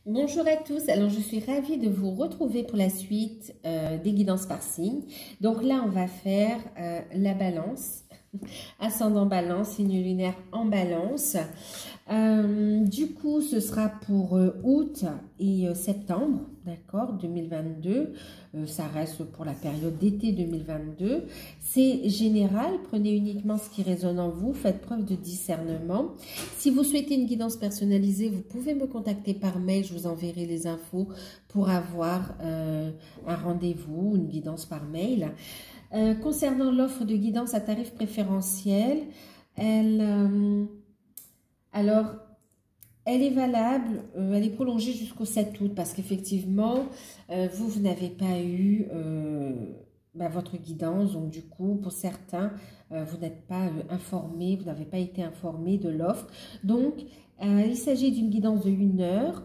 Bonjour à tous, alors je suis ravie de vous retrouver pour la suite des guidances par signe. Donc là, on va faire la balance, ascendant balance, signe lunaire en balance. Du coup, ce sera pour août et septembre, d'accord, 2022. Ça reste pour la période d'été 2022. C'est général, prenez uniquement ce qui résonne en vous, faites preuve de discernement. Si vous souhaitez une guidance personnalisée, vous pouvez me contacter par mail, je vous enverrai les infos pour avoir un rendez-vous, une guidance par mail. Concernant l'offre de guidance à tarif préférentiel, alors, elle est valable, elle est prolongée jusqu'au 7 août parce qu'effectivement, vous n'avez pas eu votre guidance. Donc, du coup, pour certains, vous n'êtes pas informé, vous n'avez pas été informé de l'offre. Donc, il s'agit d'une guidance de 1 heure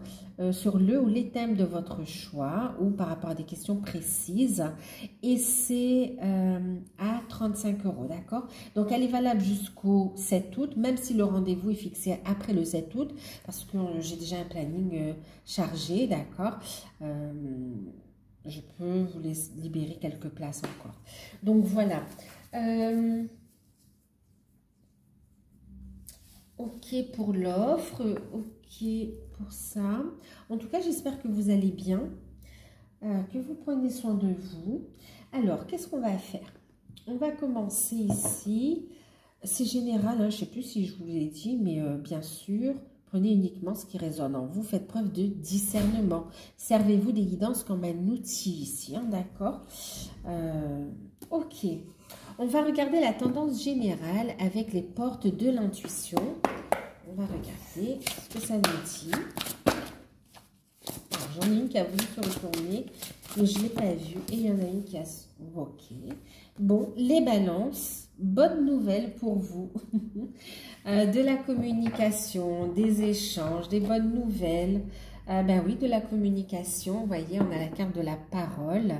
sur le ou les thèmes de votre choix ou par rapport à des questions précises. Et c'est à 35 €, d'accord? Donc, elle est valable jusqu'au 7 août, même si le rendez-vous est fixé après le 7 août, parce que j'ai déjà un planning chargé, d'accord? Je peux vous libérer quelques places encore. Donc, voilà. Ok pour l'offre, ok pour ça. En tout cas, j'espère que vous allez bien, que vous prenez soin de vous. Alors, qu'est-ce qu'on va faire? On va commencer ici. C'est général, hein, je ne sais plus si je vous l'ai dit, mais bien sûr, prenez uniquement ce qui résonne en vous. Faites preuve de discernement. Servez-vous des guidances comme un outil ici, hein, d'accord? Ok. On va regarder la tendance générale avec les portes de l'intuition. On va regarder ce que ça nous dit. J'en ai une qui a voulu se retourner, mais je ne l'ai pas vue. Et il y en a une qui a... Ok. Bon, les balances, bonne nouvelle pour vous. De la communication, des échanges, des bonnes nouvelles. Ben oui, de la communication. Vous voyez, on a la carte de la parole.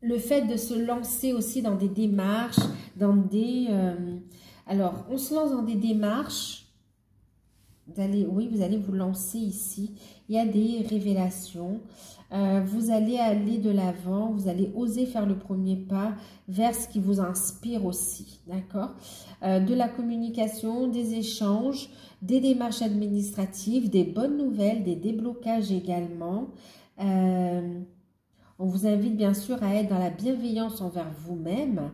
Le fait de se lancer aussi dans des démarches, dans des... alors, on se lance dans des démarches. Vous allez vous lancer ici. Il y a des révélations. Vous allez aller de l'avant. Vous allez oser faire le premier pas vers ce qui vous inspire aussi. D'accord? De la communication, des échanges, des démarches administratives, des bonnes nouvelles, des déblocages également. On vous invite bien sûr à être dans la bienveillance envers vous-même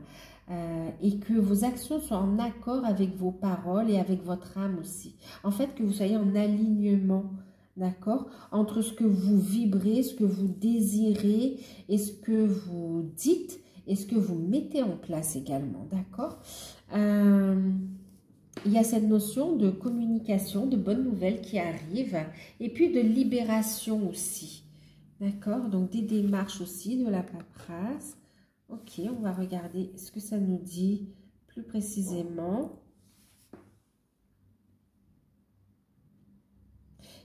et que vos actions soient en accord avec vos paroles et avec votre âme aussi. En fait, que vous soyez en alignement, d'accord, entre ce que vous vibrez, ce que vous désirez et ce que vous dites et ce que vous mettez en place également, d'accord? Il y a cette notion de communication, de bonnes nouvelles qui arrivent et puis de libération aussi. D'accord, donc des démarches aussi, de la paperasse. Ok, on va regarder ce que ça nous dit plus précisément.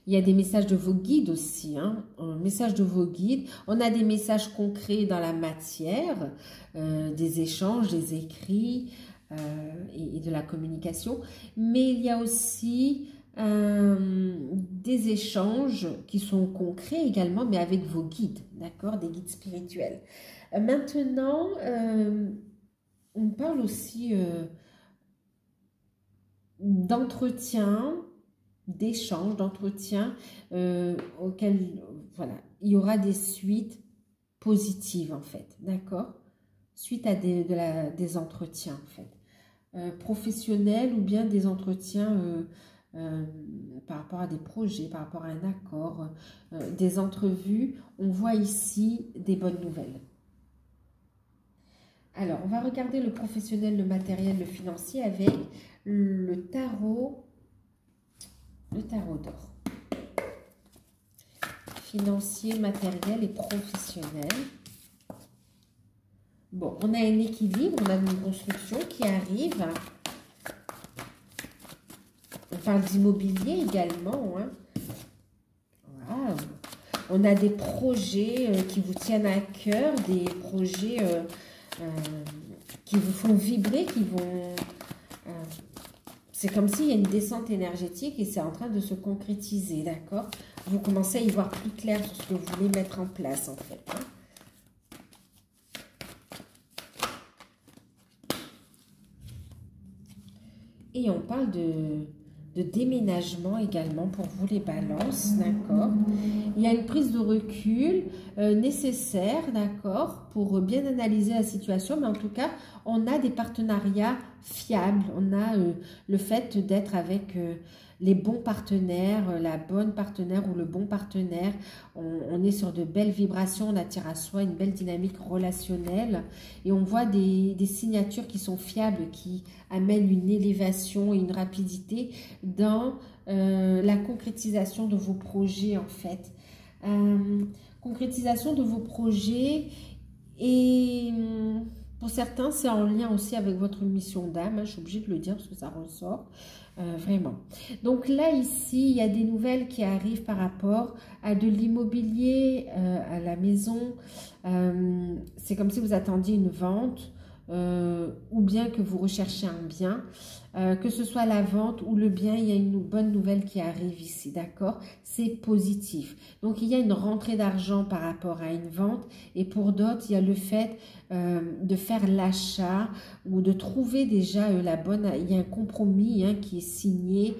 Il y a des messages de vos guides aussi, hein, un message de vos guides. On a des messages concrets dans la matière, des échanges, des écrits et de la communication. Mais il y a aussi... des échanges qui sont concrets également, mais avec vos guides, d'accord, des guides spirituels. Maintenant, on parle aussi d'entretien, d'échange, d'entretien auquel, voilà, il y aura des suites positives en fait, d'accord, suite à des entretiens en fait, professionnels ou bien des entretiens par rapport à des projets, par rapport à un accord, des entrevues. On voit ici des bonnes nouvelles. Alors, on va regarder le professionnel, le matériel, le financier avec le tarot d'or. Financier, matériel et professionnel. Bon, on a un équilibre, on a une construction qui arrive. On parle d'immobilier également. Hein. Wow. On a des projets qui vous tiennent à cœur, des projets qui vous font vibrer, qui vont c'est comme s'il y a une descente énergétique et c'est en train de se concrétiser, d'accord? Vous commencez à y voir plus clair sur ce que vous voulez mettre en place, en fait. Hein. Et on parle de déménagement également pour vous les balances, d'accord? Il y a une prise de recul nécessaire, d'accord, pour bien analyser la situation, mais en tout cas, on a des partenariats fiables, on a le fait d'être avec les bons partenaires, la bonne partenaire ou le bon partenaire, on est sur de belles vibrations, on attire à soi une belle dynamique relationnelle et on voit des signatures qui sont fiables, qui amènent une élévation et une rapidité dans la concrétisation de vos projets en fait. Concrétisation de vos projets et pour certains c'est en lien aussi avec votre mission d'âme, hein, je suis obligée de le dire parce que ça ressort. Vraiment. Donc là, ici, il y a des nouvelles qui arrivent par rapport à de l'immobilier, à la maison. C'est comme si vous attendiez une vente ou bien que vous recherchez un bien. Que ce soit la vente ou le bien, il y a une bonne nouvelle qui arrive ici, d'accord? C'est positif. Donc, il y a une rentrée d'argent par rapport à une vente et pour d'autres, il y a le fait de faire l'achat ou de trouver déjà la bonne... Il y a un compromis hein, qui est signé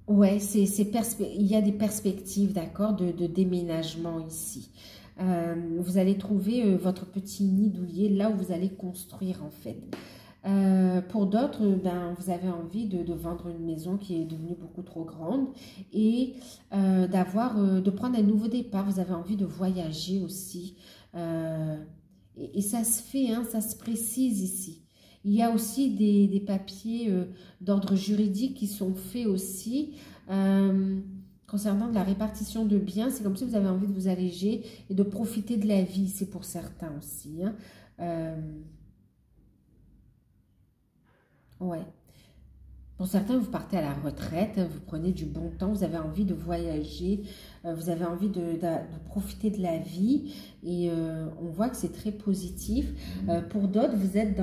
ouais, il y a des perspectives, d'accord, de déménagement ici. Vous allez trouver votre petit nid douillet là où vous allez construire en fait. Pour d'autres, ben, vous avez envie de vendre une maison qui est devenue beaucoup trop grande et de prendre un nouveau départ. Vous avez envie de voyager aussi. Et ça se fait, hein, ça se précise ici. Il y a aussi des papiers d'ordre juridique qui sont faits aussi concernant la répartition de biens. C'est comme si vous avez envie de vous alléger et de profiter de la vie. C'est pour certains aussi. Hein. Ouais. Pour certains, vous partez à la retraite, vous prenez du bon temps, vous avez envie de voyager, vous avez envie de profiter de la vie et on voit que c'est très positif. Pour d'autres, vous êtes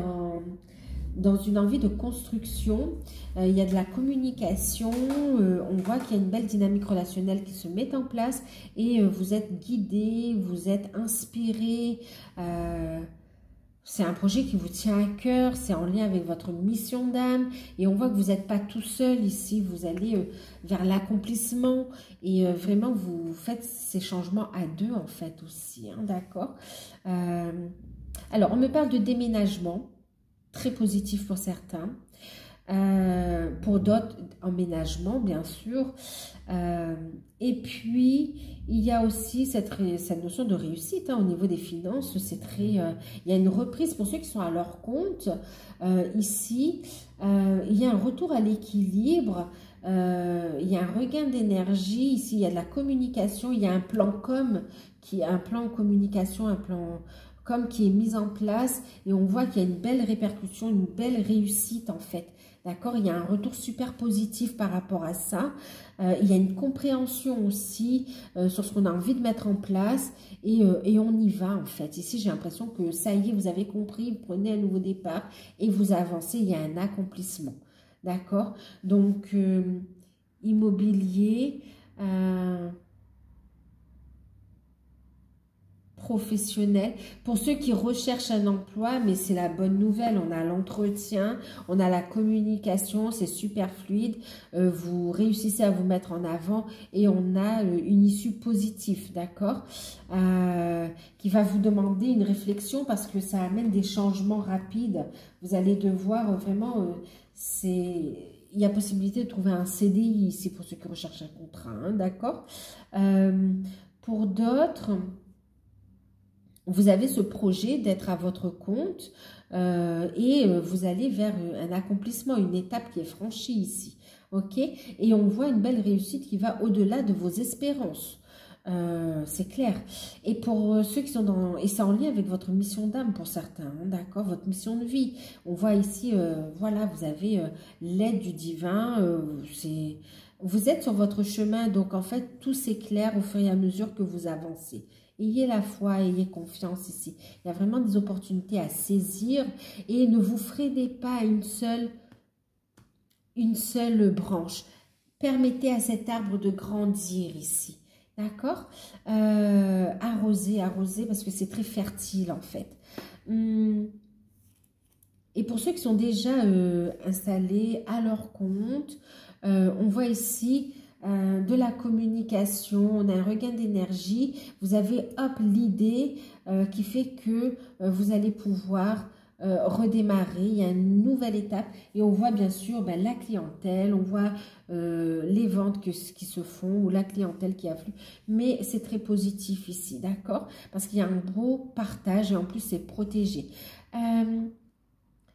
dans une envie de construction, il y a de la communication, on voit qu'il y a une belle dynamique relationnelle qui se met en place et vous êtes guidé, vous êtes inspiré. C'est un projet qui vous tient à cœur, c'est en lien avec votre mission d'âme et on voit que vous n'êtes pas tout seul ici, vous allez vers l'accomplissement et vraiment vous faites ces changements à deux en fait aussi, hein, d'accord. Alors on me parle de déménagement, très positif pour certains. Pour d'autres, emménagement, bien sûr. Et puis, il y a aussi cette notion de réussite hein, au niveau des finances. C'est très, il y a une reprise pour ceux qui sont à leur compte. Ici, il y a un retour à l'équilibre. Il y a un regain d'énergie. Ici, il y a de la communication. Il y a un plan un plan communication, un plan com qui est mis en place. Et on voit qu'il y a une belle répercussion, une belle réussite en fait. D'accord, il y a un retour super positif par rapport à ça. Il y a une compréhension aussi sur ce qu'on a envie de mettre en place et on y va en fait. Ici, j'ai l'impression que ça y est, vous avez compris, vous prenez un nouveau départ et vous avancez, il y a un accomplissement. D'accord, donc immobilier, professionnel. Pour ceux qui recherchent un emploi, mais c'est la bonne nouvelle, on a l'entretien, on a la communication, c'est super fluide, vous réussissez à vous mettre en avant et on a une issue positive, d'accord, qui va vous demander une réflexion parce que ça amène des changements rapides. Vous allez devoir vraiment, il y a possibilité de trouver un CDI ici pour ceux qui recherchent un contrat, hein, d'accord. Pour d'autres, vous avez ce projet d'être à votre compte et vous allez vers un accomplissement, une étape qui est franchie ici. Ok, et on voit une belle réussite qui va au-delà de vos espérances. C'est clair. Et pour ceux qui sont dans... Et c'est en lien avec votre mission d'âme pour certains, hein, d'accord, votre mission de vie. On voit ici, voilà, vous avez l'aide du divin, vous êtes sur votre chemin, donc en fait, tout s'éclaire au fur et à mesure que vous avancez. Ayez la foi, ayez confiance ici. Il y a vraiment des opportunités à saisir et ne vous freinez pas à une seule branche. Permettez à cet arbre de grandir ici. D'accord? Arroser, arroser parce que c'est très fertile en fait. Et pour ceux qui sont déjà installés à leur compte, on voit ici de la communication, on a un regain d'énergie. Vous avez hop l'idée qui fait que vous allez pouvoir redémarrer. Il y a une nouvelle étape et on voit bien sûr ben, la clientèle, on voit les ventes qui se font ou la clientèle qui afflue. Mais c'est très positif ici, d'accord? Parce qu'il y a un beau partage et en plus c'est protégé.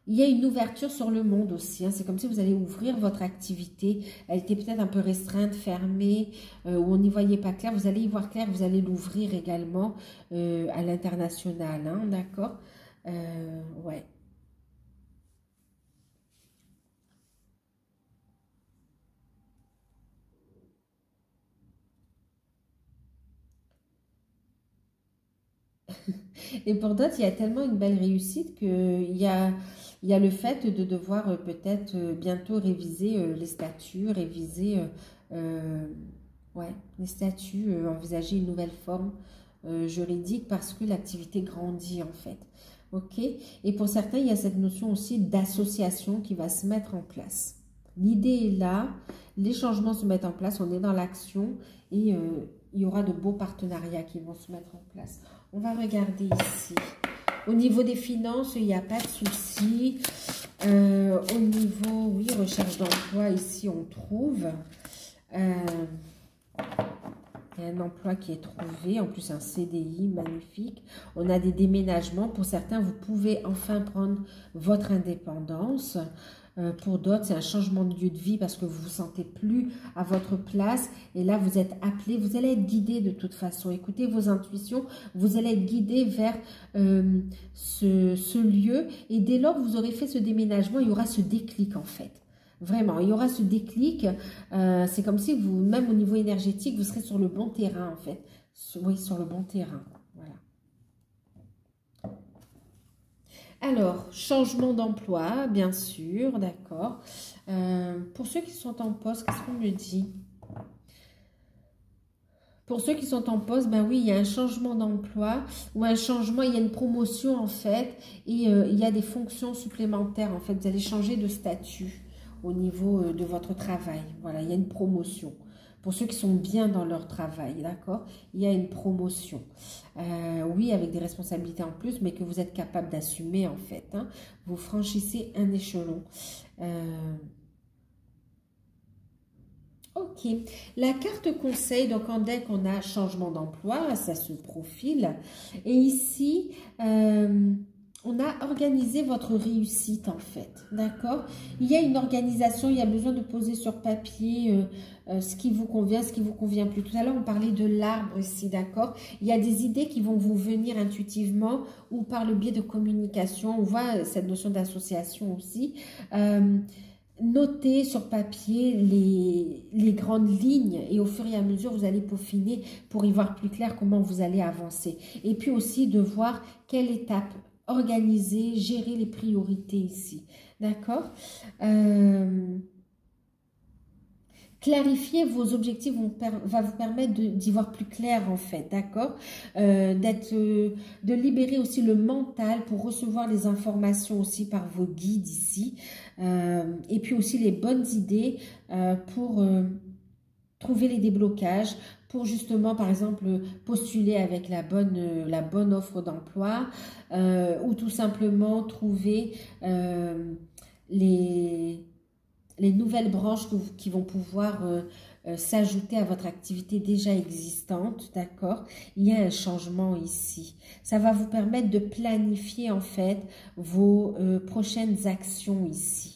Il y a une ouverture sur le monde aussi. Hein. C'est comme si vous allez ouvrir votre activité. Elle était peut-être un peu restreinte, fermée, où on n'y voyait pas clair. Vous allez y voir clair, vous allez l'ouvrir également à l'international. Hein, d'accord? Ouais. Et pour d'autres, il y a tellement une belle réussite il y a le fait de devoir peut-être bientôt réviser les statuts, réviser ouais, les statuts, envisager une nouvelle forme juridique parce que l'activité grandit en fait. Ok? Et pour certains, il y a cette notion aussi d'association qui va se mettre en place. L'idée est là, les changements se mettent en place, on est dans l'action et il y aura de beaux partenariats qui vont se mettre en place. On va regarder ici. Au niveau des finances, il n'y a pas de souci. Au niveau, oui, recherche d'emploi, ici on trouve. Il y a un emploi qui est trouvé, en plus un CDI magnifique. On a des déménagements. Pour certains, vous pouvez enfin prendre votre indépendance. Pour d'autres, c'est un changement de lieu de vie parce que vous ne vous sentez plus à votre place. Et là, vous êtes appelé, vous allez être guidé de toute façon. Écoutez vos intuitions, vous allez être guidé vers ce lieu. Et dès lors que vous aurez fait ce déménagement, il y aura ce déclic en fait. Vraiment, il y aura ce déclic. C'est comme si vous, même au niveau énergétique, vous serez sur le bon terrain en fait. Oui, sur le bon terrain. Voilà. Alors, changement d'emploi, bien sûr, d'accord. Pour ceux qui sont en poste, qu'est-ce qu'on me dit? Pour ceux qui sont en poste, ben oui, il y a un changement d'emploi ou un changement, il y a une promotion en fait et il y a des fonctions supplémentaires en fait. Vous allez changer de statut au niveau de votre travail. Voilà, il y a une promotion. Pour ceux qui sont bien dans leur travail, d'accord? Il y a une promotion. Oui, avec des responsabilités en plus, mais que vous êtes capable d'assumer en fait. Hein. Vous franchissez un échelon. Ok, la carte conseil, donc en deck on a changement d'emploi, ça se profile. Et ici, on a organisé votre réussite en fait, d'accord? Il y a une organisation, il y a besoin de poser sur papier ce qui vous convient, ce qui vous convient plus. Tout à l'heure on parlait de l'arbre ici, d'accord? Il y a des idées qui vont vous venir intuitivement ou par le biais de communication. On voit cette notion d'association aussi. Notez sur papier les grandes lignes et au fur et à mesure, vous allez peaufiner pour y voir plus clair comment vous allez avancer. Et puis aussi de voir quelle étape organiser, gérer les priorités ici. D'accord? Clarifier vos objectifs va vous permettre d'y voir plus clair en fait, d'accord? De libérer aussi le mental pour recevoir les informations aussi par vos guides ici. Et puis aussi les bonnes idées pour trouver les déblocages, pour justement par exemple postuler avec la bonne offre d'emploi ou tout simplement trouver les nouvelles branches qui vont pouvoir s'ajouter à votre activité déjà existante, d'accord? Il y a un changement ici. Ça va vous permettre de planifier en fait vos prochaines actions ici.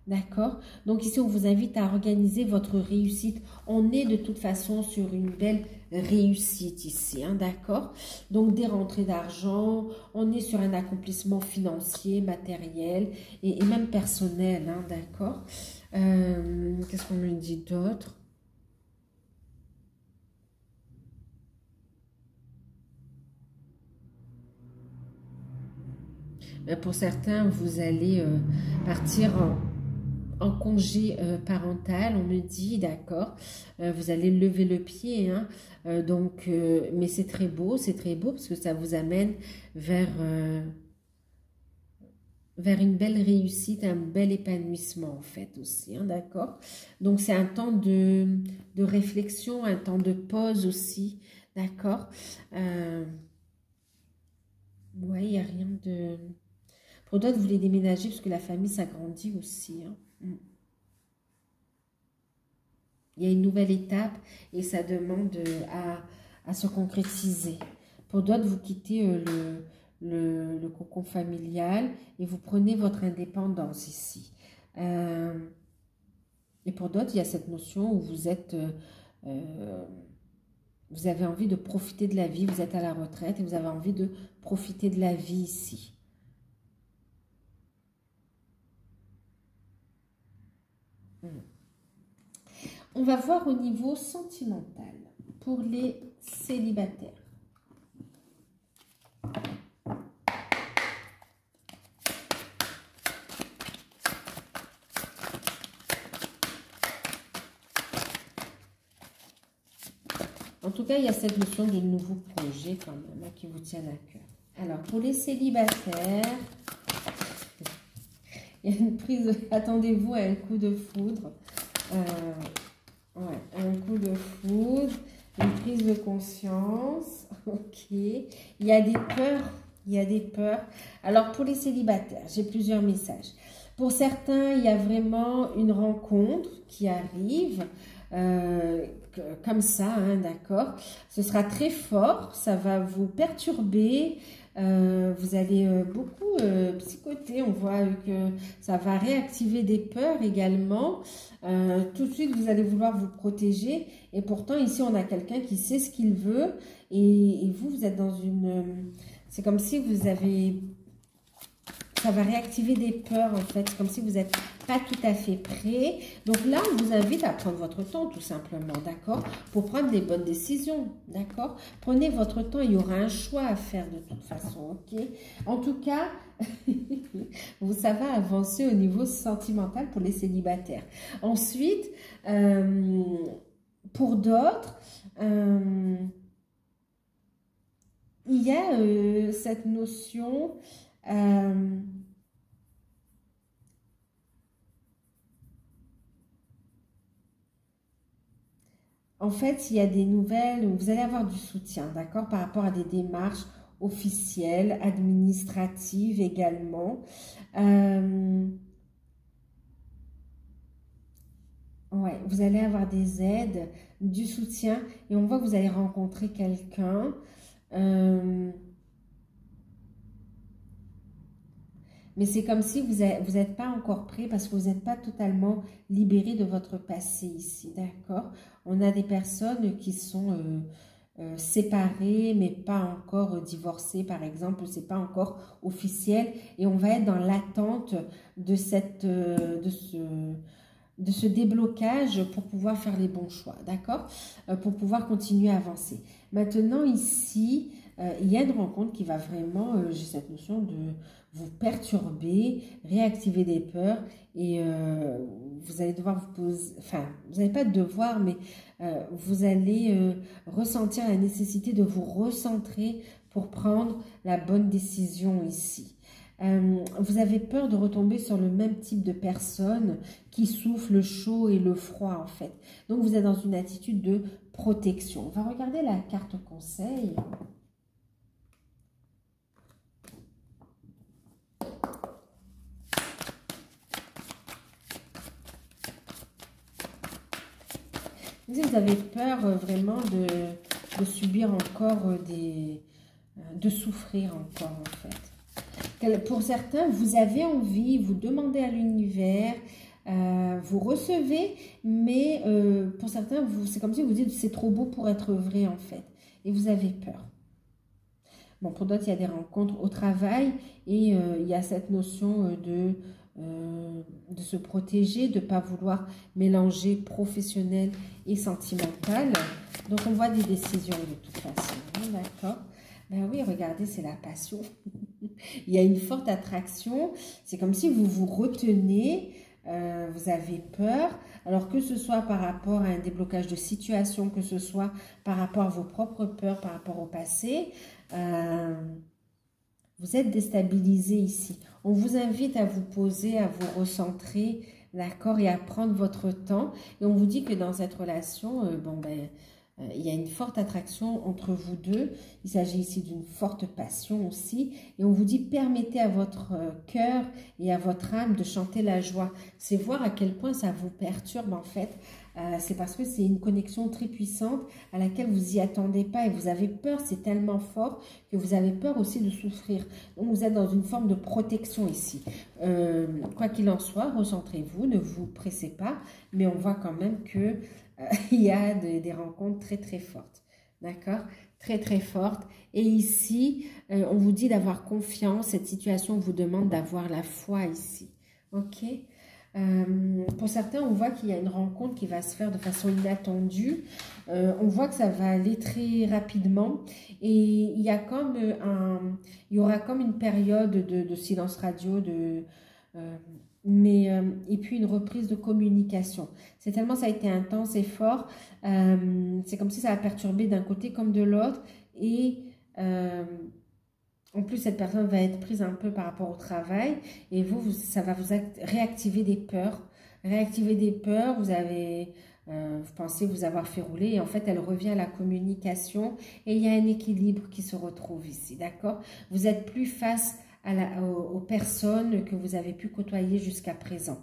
D'accord? Donc ici, on vous invite à organiser votre réussite. On est de toute façon sur une belle réussite ici, hein, d'accord? Donc des rentrées d'argent, on est sur un accomplissement financier, matériel et même personnel, hein, d'accord? Qu'est-ce qu'on me dit d'autre? Pour certains, vous allez partir en congé parental, on me dit, d'accord. Vous allez lever le pied, hein. Mais c'est très beau parce que ça vous amène vers une belle réussite, un bel épanouissement en fait aussi, hein, d'accord. Donc c'est un temps de réflexion, un temps de pause aussi, d'accord. Ouais, il n'y a rien de... Pour d'autres, vous voulez déménager parce que la famille s'agrandit aussi, hein. Il y a une nouvelle étape et ça demande à se concrétiser. Pour d'autres, vous quittez le cocon familial et vous prenez votre indépendance ici. Et pour d'autres, il y a cette notion où vous êtes... vous avez envie de profiter de la vie, vous êtes à la retraite et vous avez envie de profiter de la vie ici. On va voir au niveau sentimental pour les célibataires. En tout cas, il y a cette notion de nouveau projet quand même hein, qui vous tient à cœur. Alors, pour les célibataires, il y a une prise, attendez-vous à un coup de foudre. Ouais, un coup de foudre, une prise de conscience, ok. Il y a des peurs, il y a des peurs. Alors, pour les célibataires, j'ai plusieurs messages. Pour certains, il y a vraiment une rencontre qui arrive, comme ça, hein, d'accord. Ce sera très fort, ça va vous perturber. Vous allez beaucoup psychoter, on voit que ça va réactiver des peurs également. Tout de suite, vous allez vouloir vous protéger et pourtant ici, on a quelqu'un qui sait ce qu'il veut et vous êtes dans une... C'est comme si vous avez... Ça va réactiver des peurs en fait, c'est comme si vous n'êtes pas tout à fait prêt. Donc là, on vous invite à prendre votre temps tout simplement, d'accord, pour prendre les bonnes décisions, d'accord. Prenez votre temps, il y aura un choix à faire de toute façon, ok. En tout cas, ça va avancer au niveau sentimental pour les célibataires. Ensuite, pour d'autres, il y a cette notion... en fait, il y a des nouvelles, vous allez avoir du soutien, d'accord, par rapport à des démarches officielles, administratives également. Ouais, vous allez avoir des aides, du soutien, et on voit que vous allez rencontrer quelqu'un. Mais c'est comme si vous n'êtes pas encore prêt parce que vous n'êtes pas totalement libéré de votre passé ici, d'accord? On a des personnes qui sont séparées mais pas encore divorcées, par exemple, c'est pas encore officiel et on va être dans l'attente de ce déblocage pour pouvoir faire les bons choix, d'accord? Pour pouvoir continuer à avancer. Maintenant, ici, il y a une rencontre qui va vraiment, j'ai cette notion de vous perturber, réactiver des peurs et vous allez devoir vous poser, enfin, vous n'allez pas devoir, mais vous allez ressentir la nécessité de vous recentrer pour prendre la bonne décision ici. Vous avez peur de retomber sur le même type de personne qui souffle le chaud et le froid en fait. Donc vous êtes dans une attitude de protection. On va regarder la carte conseil. Vous avez peur vraiment de subir encore de souffrir encore en fait. Pour certains, vous avez envie, vous demandez à l'univers, vous recevez, mais pour certains, c'est comme si vous dites c'est trop beau pour être vrai en fait. Et vous avez peur. Bon, pour d'autres, il y a des rencontres au travail et il y a cette notion de se protéger, de ne pas vouloir mélanger professionnel et sentimental. Donc, on voit des décisions de toute façon. D'accord? Ben oui, regardez, c'est la passion. Il y a une forte attraction. C'est comme si vous vous retenez, vous avez peur. Alors que ce soit par rapport à un déblocage de situation, que ce soit par rapport à vos propres peurs, par rapport au passé, vous êtes déstabilisé ici. On vous invite à vous poser, à vous recentrer, d'accord, et à prendre votre temps. Et on vous dit que dans cette relation, il y a une forte attraction entre vous deux. Il s'agit ici d'une forte passion aussi. Et on vous dit, permettez à votre cœur et à votre âme de chanter la joie. C'est voir à quel point ça vous perturbe en fait. C'est parce que c'est une connexion très puissante à laquelle vous y attendez pas et vous avez peur. C'est tellement fort que vous avez peur aussi de souffrir. Donc vous êtes dans une forme de protection ici. Quoi qu'il en soit, recentrez-vous, ne vous pressez pas. Mais on voit quand même que il y a des rencontres très très fortes, d'accord, très très fortes. Et ici, on vous dit d'avoir confiance. Cette situation vous demande d'avoir la foi ici, ok. Pour certains, on voit qu'il y a une rencontre qui va se faire de façon inattendue. On voit que ça va aller très rapidement et il y a comme il y aura comme une période de silence radio, et puis une reprise de communication. C'est tellement ça a été intense et fort. C'est comme si ça a perturbé d'un côté comme de l'autre. Et en plus, cette personne va être prise un peu par rapport au travail. Et ça va vous réactiver des peurs. Réactiver des peurs, vous pensez vous avoir fait rouler. Et en fait, elle revient à la communication. Et il y a un équilibre qui se retrouve ici, d'accord? Vous êtes plus face aux personnes que vous avez pu côtoyer jusqu'à présent.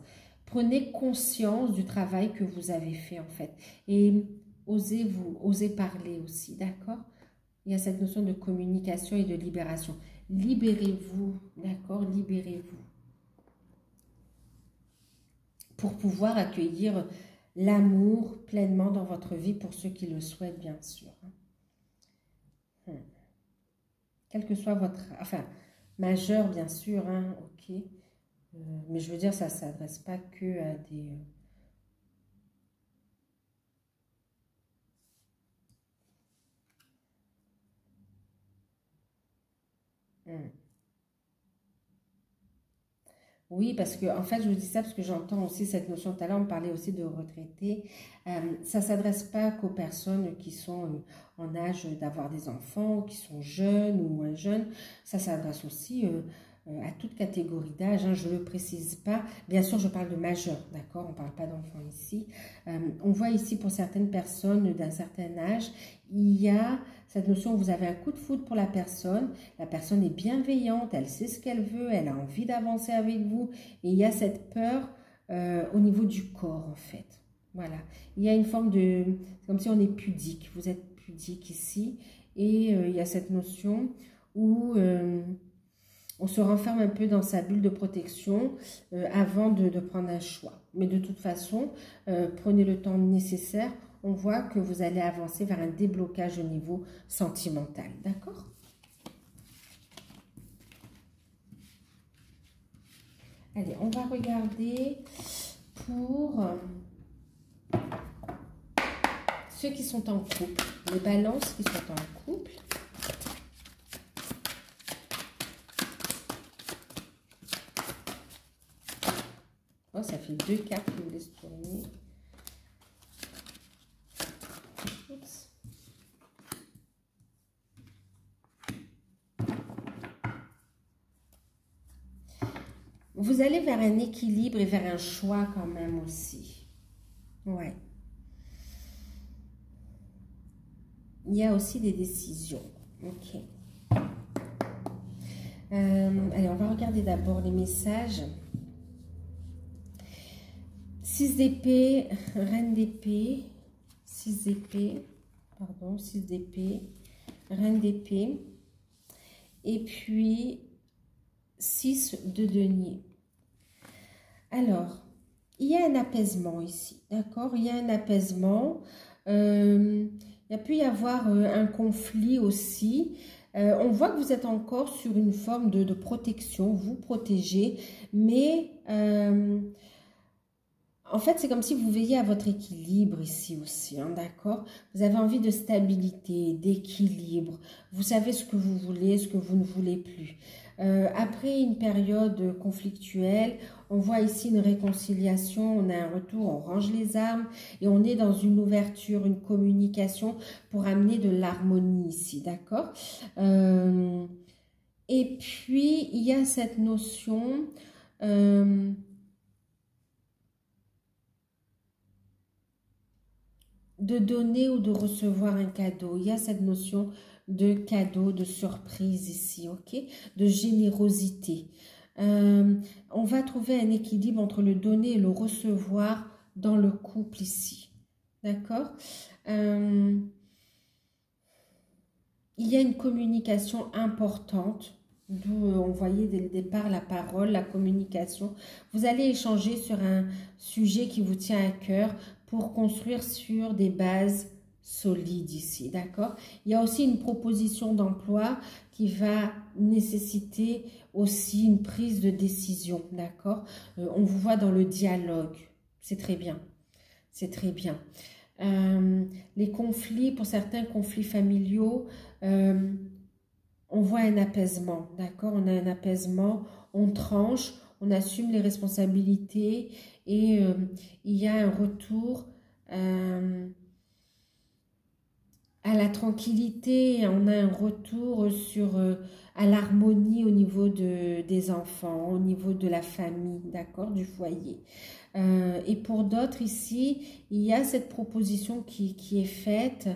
Prenez conscience du travail que vous avez fait en fait et osez parler aussi, d'accord? Il y a cette notion de communication et de libération. Libérez-vous, d'accord? Libérez-vous pour pouvoir accueillir l'amour pleinement dans votre vie pour ceux qui le souhaitent, bien sûr. Quel que soit votre... Enfin, majeur, bien sûr, hein, ok. Mais je veux dire, ça ne s'adresse pas que à des... Oui, parce que, en fait, je vous dis ça parce que j'entends aussi cette notion. Tout à l'heure, on parlait aussi de retraités. Ça ne s'adresse pas qu'aux personnes qui sont en âge d'avoir des enfants, ou qui sont jeunes ou moins jeunes. Ça s'adresse aussi à toute catégorie d'âge. Hein, je ne le précise pas. Bien sûr, je parle de majeurs, d'accord? On ne parle pas d'enfants ici. On voit ici, pour certaines personnes d'un certain âge, il y a cette notion où vous avez un coup de foudre pour la personne est bienveillante, elle sait ce qu'elle veut, elle a envie d'avancer avec vous, et il y a cette peur au niveau du corps en fait. Voilà, il y a une forme de... C'est comme si on est pudique, vous êtes pudique ici, et il y a cette notion où on se renferme un peu dans sa bulle de protection avant de prendre un choix. Mais de toute façon, prenez le temps nécessaire. On voit que vous allez avancer vers un déblocage au niveau sentimental. D'accord? Allez, on va regarder pour ceux qui sont en couple. Les balances qui sont en couple. Oh, ça fait 2 cartes qui vous laissent tourner. Vous allez vers un équilibre et vers un choix quand même aussi. Ouais. Il y a aussi des décisions. Ok. Allez, on va regarder d'abord les messages. 6 d'épée, reine d'épée, 6 d'épée, pardon, 6 d'épée, reine d'épée, et puis 6 de denier. Alors, il y a un apaisement ici, d'accord? Il y a un apaisement. Il y a pu y avoir un conflit aussi. On voit que vous êtes encore sur une forme de protection, vous protégez, mais en fait, c'est comme si vous veillez à votre équilibre ici aussi, hein, d'accord? Vous avez envie de stabilité, d'équilibre. Vous savez ce que vous voulez, ce que vous ne voulez plus. Après une période conflictuelle, on voit ici une réconciliation, on a un retour, on range les armes et on est dans une ouverture, une communication pour amener de l'harmonie ici, d'accord? Et puis, il y a cette notion de donner ou de recevoir un cadeau. Il y a cette notion de cadeau, de surprise ici, ok? De générosité. On va trouver un équilibre entre le donner et le recevoir dans le couple ici. D'accord? Il y a une communication importante, d'où on voyait dès le départ la parole, la communication. Vous allez échanger sur un sujet qui vous tient à cœur pour construire sur des bases solides ici, d'accord? Il y a aussi une proposition d'emploi qui va nécessiter aussi une prise de décision, d'accord? On vous voit dans le dialogue, c'est très bien, c'est très bien. Les conflits, pour certains conflits familiaux, on voit un apaisement, d'accord? On a un apaisement, on tranche, on assume les responsabilités et il y a un retour à la tranquillité, on a un retour sur, à l'harmonie au niveau des enfants, au niveau de la famille, d'accord? Du foyer. Et pour d'autres ici, il y a cette proposition qui est faite.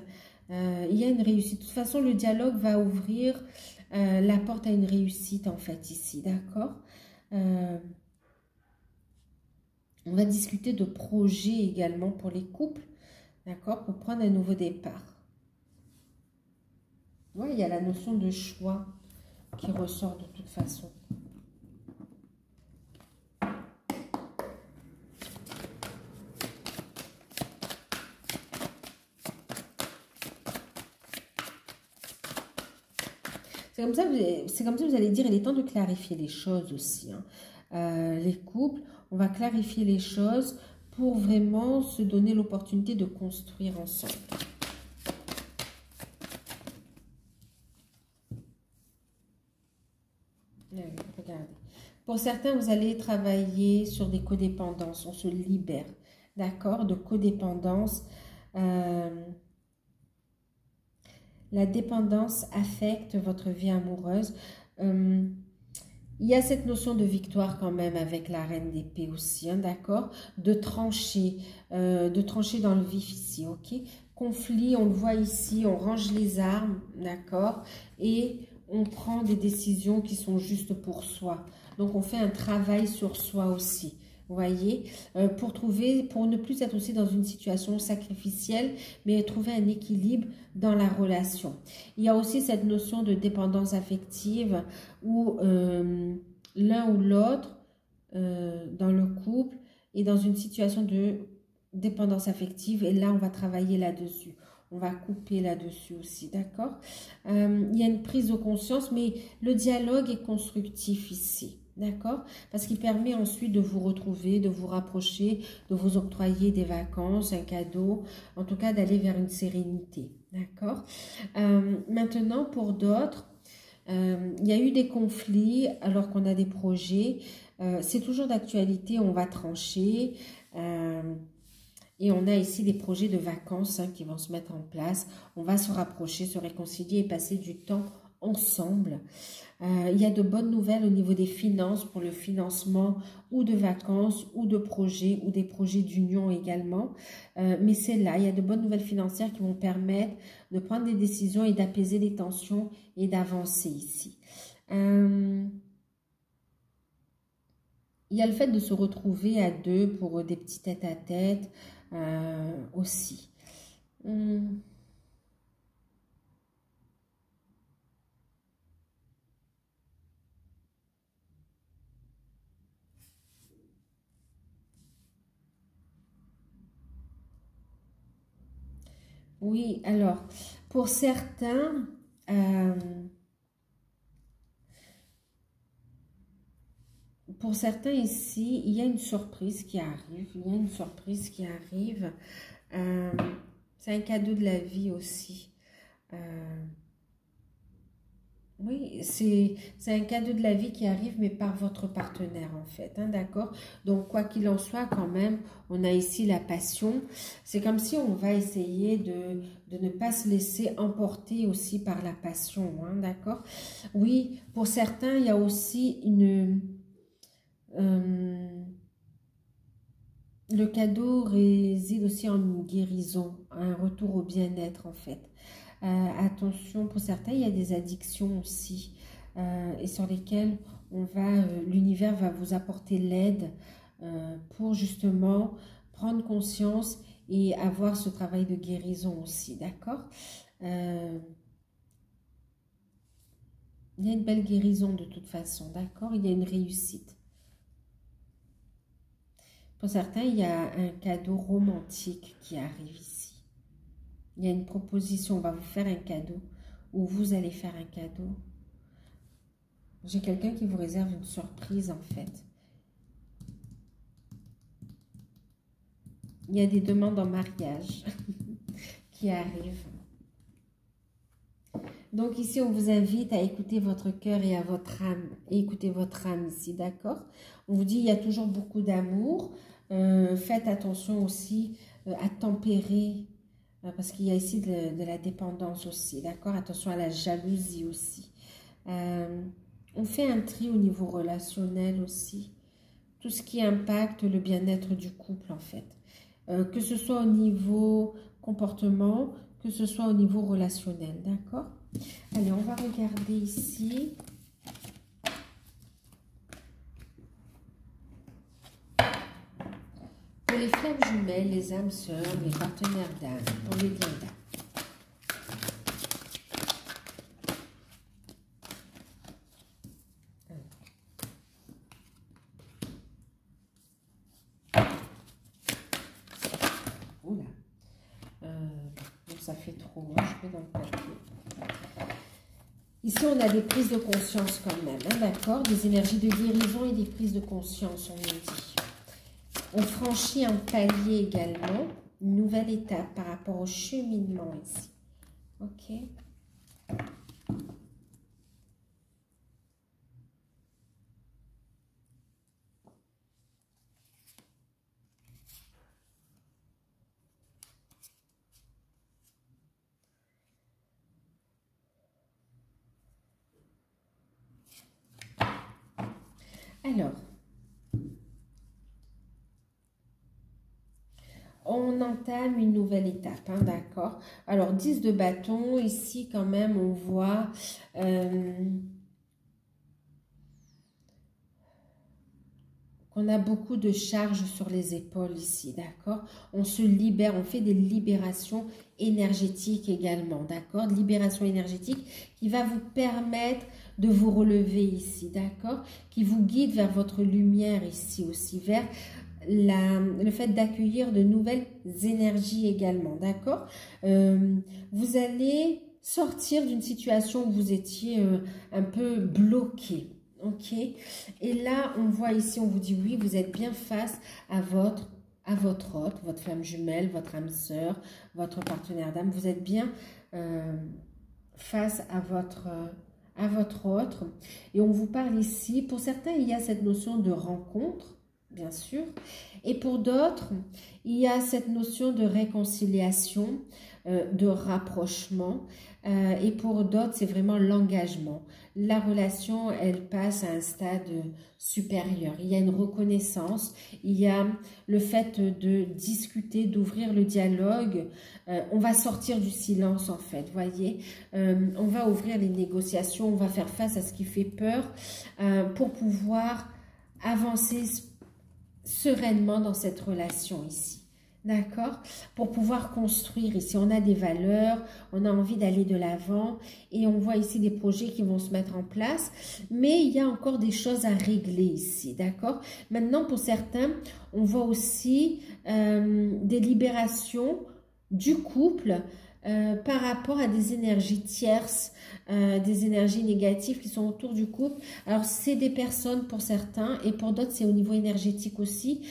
Il y a une réussite. De toute façon, le dialogue va ouvrir la porte à une réussite en fait ici, d'accord? On va discuter de projets également pour les couples, d'accord? Pour prendre un nouveau départ. Ouais, il y a la notion de choix qui ressort de toute façon. C'est comme ça, vous allez dire, il est temps de clarifier les choses aussi. Hein. Les couples, on va clarifier les choses pour vraiment se donner l'opportunité de construire ensemble. Regardez. Pour certains, vous allez travailler sur des codépendances. On se libère, d'accord, de codépendance. La dépendance affecte votre vie amoureuse. Il y a cette notion de victoire quand même avec la reine d'épée aussi, hein, d'accord? De trancher dans le vif ici, ok? Conflit, on le voit ici, on range les armes, d'accord? Et on prend des décisions qui sont justes pour soi. Donc, on fait un travail sur soi aussi. Vous voyez, pour ne plus être aussi dans une situation sacrificielle, mais trouver un équilibre dans la relation. Il y a aussi cette notion de dépendance affective où l'un ou l'autre dans le couple est dans une situation de dépendance affective et là, on va travailler là-dessus. On va couper là-dessus aussi, d'accord? Il y a une prise de conscience, mais le dialogue est constructif ici. D'accord? Parce qu'il permet ensuite de vous retrouver, de vous rapprocher, de vous octroyer des vacances, un cadeau, en tout cas d'aller vers une sérénité. D'accord? Maintenant, pour d'autres, il y a eu des conflits alors qu'on a des projets. C'est toujours d'actualité, on va trancher. Et on a ici des projets de vacances qui vont se mettre en place. On va se rapprocher, se réconcilier et passer du temps ensemble. Il y a de bonnes nouvelles au niveau des finances pour le financement ou de vacances ou de projets ou des projets d'union également. Mais c'est là, il y a de bonnes nouvelles financières qui vont permettre de prendre des décisions et d'apaiser les tensions et d'avancer ici. Il y a le fait de se retrouver à deux pour des petits tête-à-tête aussi. Oui, alors, pour certains, ici, il y a une surprise qui arrive. Il y a une surprise qui arrive. C'est un cadeau de la vie aussi. Oui, c'est un cadeau de la vie qui arrive, mais par votre partenaire en fait, hein, d'accord? Donc, quoi qu'il en soit, quand même, on a ici la passion. C'est comme si on va essayer de ne pas se laisser emporter aussi par la passion, hein, d'accord? Oui, pour certains, il y a aussi euh, le cadeau réside aussi en une guérison, un retour au bien-être en fait. Attention, pour certains, il y a des addictions aussi et sur lesquelles l'univers va vous apporter l'aide pour justement prendre conscience et avoir ce travail de guérison aussi, d'accord? Euh, il y a une belle guérison de toute façon, d'accord? Il y a une réussite. Pour certains, il y a un cadeau romantique qui arrive ici. Il y a une proposition, on va vous faire un cadeau ou vous allez faire un cadeau. J'ai quelqu'un qui vous réserve une surprise en fait. Il y a des demandes en mariage qui arrivent. Donc ici, on vous invite à écouter votre cœur et à votre âme. Et écoutez votre âme ici, d'accord? On vous dit, il y a toujours beaucoup d'amour. Faites attention aussi à tempérer, parce qu'il y a ici de la dépendance aussi, d'accord? Attention à la jalousie aussi. On fait un tri au niveau relationnel aussi. Tout ce qui impacte le bien-être du couple, en fait. Que ce soit au niveau comportement, que ce soit au niveau relationnel, d'accord? Allez, on va regarder ici. Pour les flammes jumelles, les âmes sœurs, les partenaires d'âme, pour les liens d'âme. Oula. Donc ça fait trop, hein, je mets dans le papier. Ici, on a des prises de conscience quand même, hein, d'accord? Des énergies de guérison et des prises de conscience, on nous dit. On franchit un palier également, une nouvelle étape par rapport au cheminement ici. Ok? Alors, on entame une nouvelle étape, hein, d'accord? Alors, 10 de bâton, ici quand même, on voit qu'on a beaucoup de charges sur les épaules ici, d'accord? On se libère, on fait des libérations énergétiques également, d'accord? Libération énergétique qui va vous permettre de vous relever ici, d'accord? Qui vous guide vers votre lumière ici aussi, vers le fait d'accueillir de nouvelles énergies également, d'accord? Vous allez sortir d'une situation où vous étiez un peu bloqué, ok? Et là, on voit ici, on vous dit oui, vous êtes bien face à votre hôte, votre flamme jumelle, votre âme sœur, votre partenaire d'âme. Vous êtes bien face à votre autre. Et on vous parle ici, pour certains, il y a cette notion de rencontre, bien sûr. Et pour d'autres, il y a cette notion de réconciliation, de rapprochement. Et pour d'autres, c'est vraiment l'engagement. La relation, elle passe à un stade supérieur. Il y a une reconnaissance, il y a le fait de discuter, d'ouvrir le dialogue. On va sortir du silence en fait, voyez. On va ouvrir les négociations, on va faire face à ce qui fait peur pour pouvoir avancer sereinement dans cette relation ici. D'accord? Pour pouvoir construire ici, on a des valeurs, on a envie d'aller de l'avant et on voit ici des projets qui vont se mettre en place, mais il y a encore des choses à régler ici, d'accord? Maintenant, pour certains, on voit aussi des libérations du couple par rapport à des énergies tierces, des énergies négatives qui sont autour du couple. Alors, c'est des personnes pour certains et pour d'autres, c'est au niveau énergétique aussi.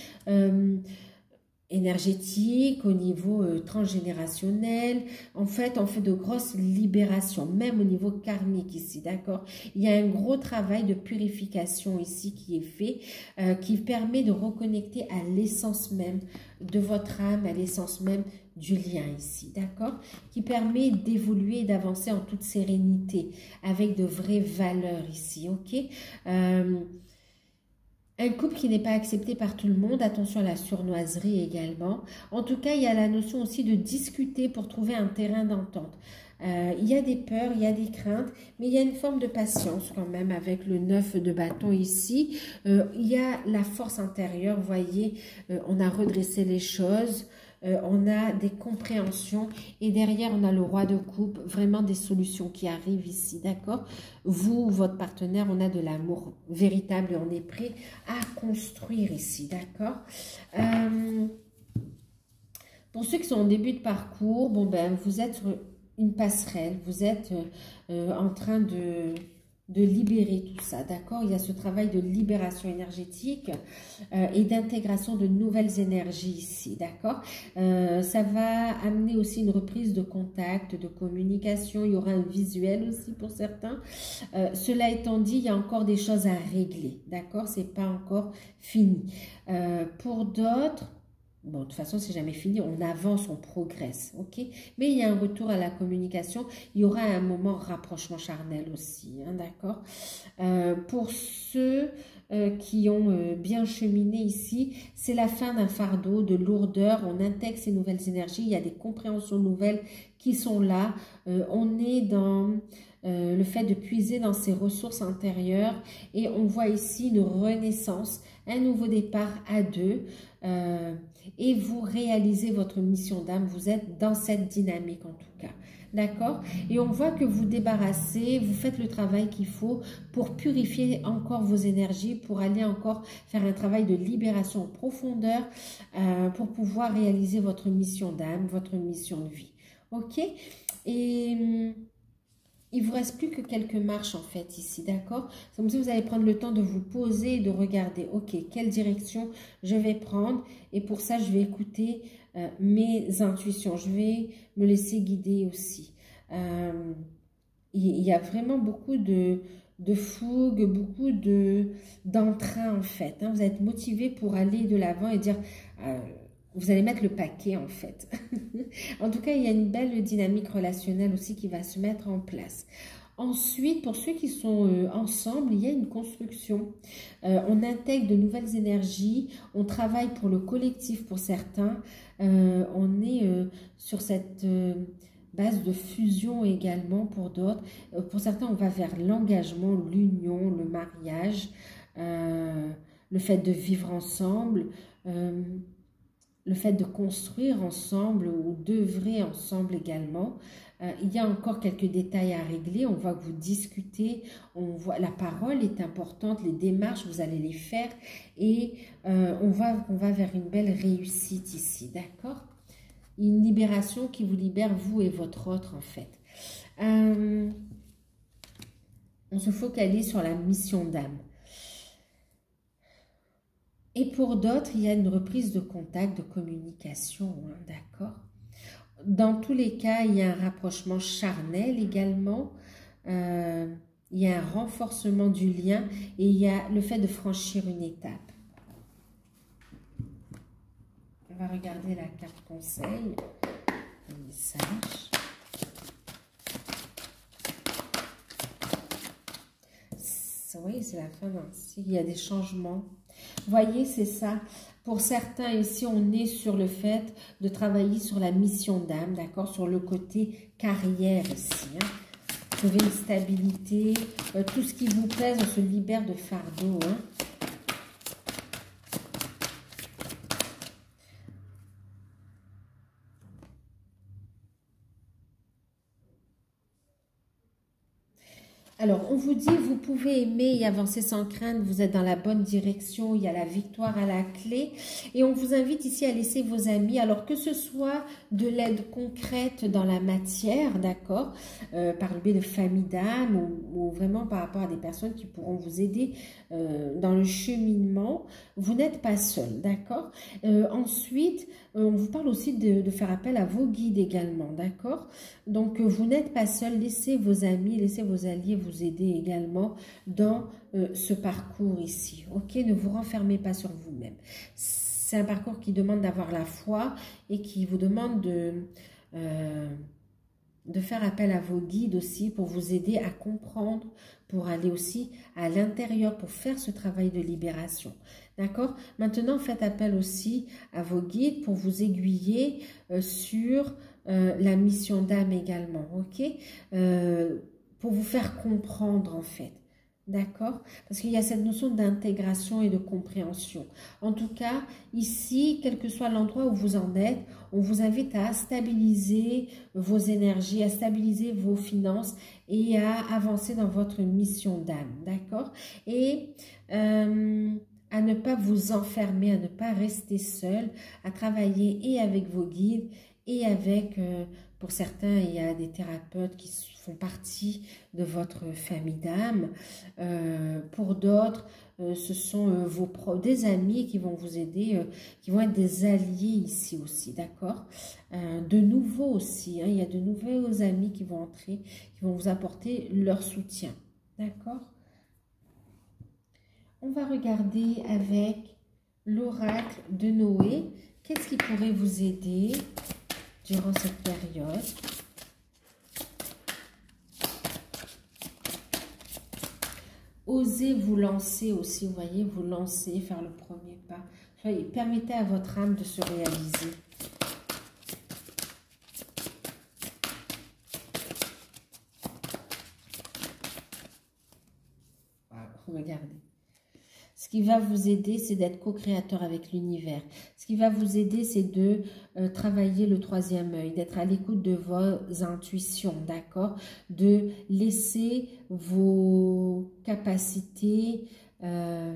énergétique, au niveau transgénérationnel. En fait, on fait de grosses libérations, même au niveau karmique ici, d'accord? Il y a un gros travail de purification ici qui est fait, qui permet de reconnecter à l'essence même de votre âme, à l'essence même du lien ici, d'accord? Qui permet d'évoluer et d'avancer en toute sérénité, avec de vraies valeurs ici, ok? Un couple qui n'est pas accepté par tout le monde, attention à la surnoiserie également. En tout cas, il y a la notion aussi de discuter pour trouver un terrain d'entente. Il y a des peurs, il y a des craintes, mais il y a une forme de patience quand même avec le 9 de bâton ici. Il y a la force intérieure, vous voyez, on a redressé les choses. On a des compréhensions et derrière on a le roi de coupe, vraiment des solutions qui arrivent ici, d'accord? Vous, votre partenaire, on a de l'amour véritable et on est prêt à construire ici, d'accord? Pour ceux qui sont en début de parcours, bon ben vous êtes sur une passerelle, vous êtes en train de libérer tout ça, d'accord? Il y a ce travail de libération énergétique et d'intégration de nouvelles énergies ici, d'accord? Ça va amener aussi une reprise de contact, de communication, il y aura un visuel aussi pour certains. Cela étant dit, il y a encore des choses à régler, d'accord? C'est pas encore fini. Pour d'autres, bon, de toute façon, c'est jamais fini, on avance, on progresse, ok? Mais il y a un retour à la communication, il y aura un moment rapprochement charnel aussi, hein, d'accord? Pour ceux qui ont bien cheminé ici, c'est la fin d'un fardeau, de lourdeur, on intègre ces nouvelles énergies, il y a des compréhensions nouvelles qui sont là, on est dans le fait de puiser dans ses ressources intérieures et on voit ici une renaissance, un nouveau départ à deux, et vous réalisez votre mission d'âme, vous êtes dans cette dynamique en tout cas, d'accord? Et on voit que vous débarrassez, vous faites le travail qu'il faut pour purifier encore vos énergies, pour aller encore faire un travail de libération en profondeur, pour pouvoir réaliser votre mission d'âme, votre mission de vie, ok? Et il ne vous reste plus que quelques marches en fait ici, d'accord? C'est comme si vous allez prendre le temps de vous poser et de regarder, ok, quelle direction je vais prendre. Et pour ça, je vais écouter mes intuitions. Je vais me laisser guider aussi. Il y a vraiment beaucoup de fougue, beaucoup d'entrain en fait, hein. Vous êtes motivé pour aller de l'avant et dire... vous allez mettre le paquet en fait. En tout cas, il y a une belle dynamique relationnelle aussi qui va se mettre en place. Ensuite, pour ceux qui sont ensemble, il y a une construction. On intègre de nouvelles énergies, on travaille pour le collectif pour certains. On est sur cette base de fusion également pour d'autres. Pour certains, on va vers l'engagement, l'union, le mariage, le fait de vivre ensemble, le fait de construire ensemble ou d'œuvrer ensemble également. Il y a encore quelques détails à régler. On voit que vous discutez, on voit la parole est importante, les démarches, vous allez les faire et on va vers une belle réussite ici, d'accord? Une libération qui vous libère, vous et votre autre, en fait. On se focalise sur la mission d'âme. Et pour d'autres, il y a une reprise de contact, de communication, hein, d'accord? Dans tous les cas, il y a un rapprochement charnel également. Il y a un renforcement du lien et il y a le fait de franchir une étape. On va regarder la carte conseil, le message. Oui, c'est la fin d'un cycle. Il y a des changements. Voyez, c'est ça. Pour certains, ici, on est sur le fait de travailler sur la mission d'âme, d'accord? Sur le côté carrière ici. Hein. Trouver une stabilité. Tout ce qui vous pèse, on se libère de fardeau. Hein. Alors, on vous dit, vous pouvez aimer et avancer sans crainte, vous êtes dans la bonne direction, il y a la victoire à la clé. Et on vous invite ici à laisser vos amis, alors que ce soit de l'aide concrète dans la matière, d'accord, par le biais de famille d'âme ou vraiment par rapport à des personnes qui pourront vous aider dans le cheminement, vous n'êtes pas seul, d'accord. Ensuite, on vous parle aussi de faire appel à vos guides également, d'accord. Donc, vous n'êtes pas seul, laissez vos amis, laissez vos alliés vous aider également dans ce parcours ici, ok. Ne vous renfermez pas sur vous-même. C'est un parcours qui demande d'avoir la foi et qui vous demande de faire appel à vos guides aussi pour vous aider à comprendre, pour aller aussi à l'intérieur, pour faire ce travail de libération. D'accord? Maintenant, faites appel aussi à vos guides pour vous aiguiller sur la mission d'âme également, ok? Pour vous faire comprendre en fait. D'accord? Parce qu'il y a cette notion d'intégration et de compréhension. En tout cas, ici, quel que soit l'endroit où vous en êtes, on vous invite à stabiliser vos énergies, à stabiliser vos finances et à avancer dans votre mission d'âme. D'accord? Et à ne pas vous enfermer, à ne pas rester seul, à travailler et avec vos guides et avec, pour certains, il y a des thérapeutes qui font partie de votre famille d'âme. Pour d'autres, ce sont des amis qui vont vous aider, qui vont être des alliés ici aussi, d'accord? De nouveaux aussi, hein, il y a de nouveaux amis qui vont entrer, qui vont vous apporter leur soutien, d'accord? On va regarder avec l'oracle de Noé. Qu'est-ce qui pourrait vous aider durant cette période? Osez vous lancer aussi, vous voyez, vous lancer, faire le premier pas. Permettez à votre âme de se réaliser. Voilà, regardez. Ce qui va vous aider, c'est d'être co-créateur avec l'univers. Ce qui va vous aider, c'est de travailler le troisième œil, d'être à l'écoute de vos intuitions, d'accord? De laisser vos capacités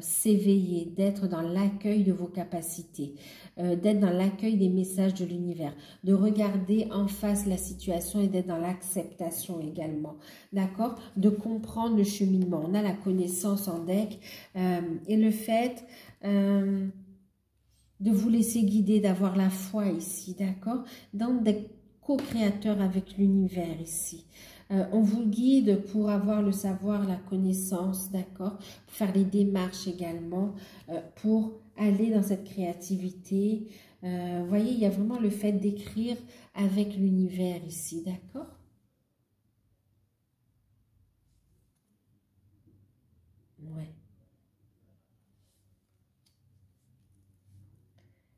s'éveiller, d'être dans l'accueil de vos capacités, d'être dans l'accueil des messages de l'univers, de regarder en face la situation et d'être dans l'acceptation également, d'accord? De comprendre le cheminement. On a la connaissance en deck et le fait de vous laisser guider, d'avoir la foi ici, d'accord? D'être co-créateur avec l'univers ici. On vous guide pour avoir le savoir, la connaissance, d'accord? Pour faire les démarches également, pour aller dans cette créativité. Vous voyez, il y a vraiment le fait d'écrire avec l'univers ici, d'accord? Ouais.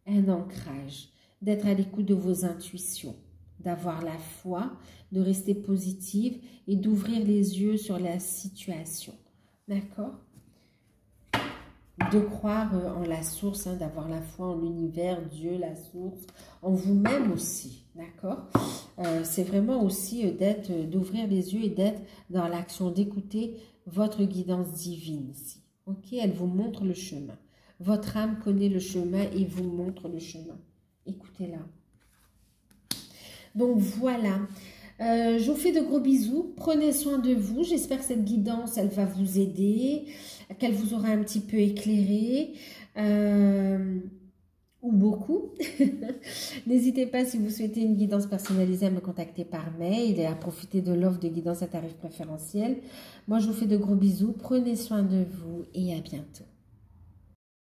Un ancrage, d'être à l'écoute de vos intuitions, d'avoir la foi, de rester positive et d'ouvrir les yeux sur la situation. D'accord? De croire en la source, hein, d'avoir la foi en l'univers, Dieu, la source, en vous-même aussi. D'accord? C'est vraiment aussi d'ouvrir les yeux et d'être dans l'action, d'écouter votre guidance divine ici. Ok? Elle vous montre le chemin. Votre âme connaît le chemin et vous montre le chemin. Écoutez-la. Donc voilà, je vous fais de gros bisous, prenez soin de vous, j'espère que cette guidance, elle va vous aider, qu'elle vous aura un petit peu éclairé, ou beaucoup. N'hésitez pas si vous souhaitez une guidance personnalisée à me contacter par mail et à profiter de l'offre de guidance à tarif préférentiel. Moi, je vous fais de gros bisous, prenez soin de vous et à bientôt.